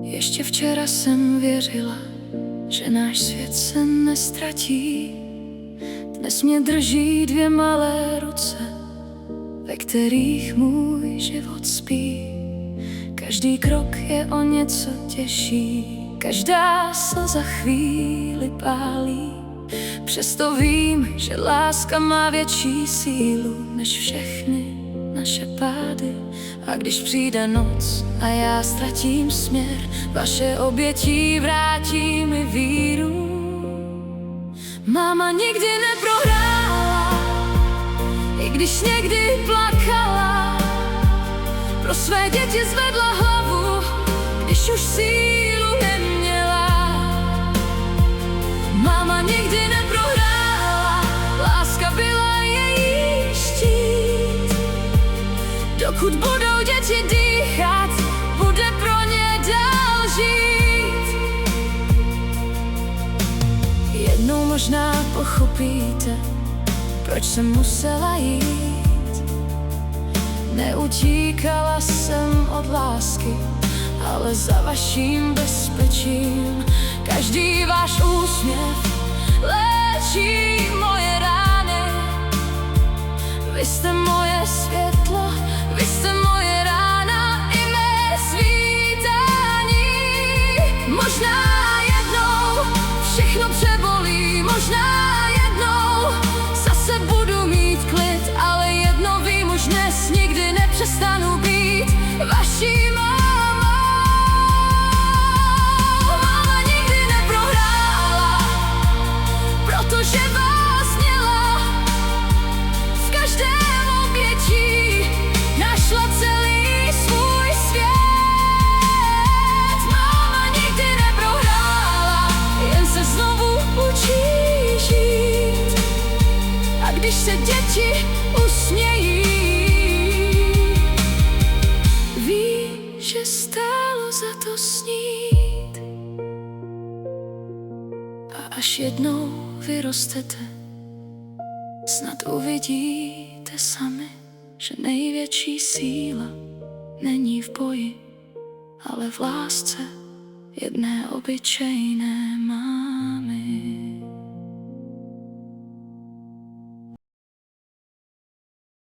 Ještě včera jsem věřila, že náš svět se nestratí. Dnes mě drží dvě malé ruce, ve kterých můj život spí. Každý krok je o něco těžší, každá slza chvíli pálí. Přesto vím, že láska má větší sílu než všechny naše pády. A když přijde noc a já ztratím směr, vaše obětí vrátí mi víru. Máma nikdy neprohrála, i když někdy plakala. Pro své děti zvedla hlavu, když už sílu neměla. Máma nikdy neprohrála, láska byla její štít. Dokud budou děti dýchat, bude pro ně dál žít. Jednou možná pochopíte, proč jsem musela jít. Neutíkala jsem od lásky, ale za vaším bezpečím. Každý váš úsměv léčí moje rány. Vy jste moje světlo, vy jste moje rána i mé svítání. Možná jednou všechno přebolí, možná jednou zase budu mít klid, ale jedno vím, už dnes nikdy nepřestanu být vaší mámou. Máma nikdy neprohrála, protože vás měla. V každém obětí našla celý svůj svět. Máma nikdy neprohrála, jen se znovu učí žít. A když se děti usmějí, ví, že stálo za to snít. A až jednou vyrostete, snad uvidíte sami, že největší síla není v boji, ale v lásce jedné obyčejné mámy.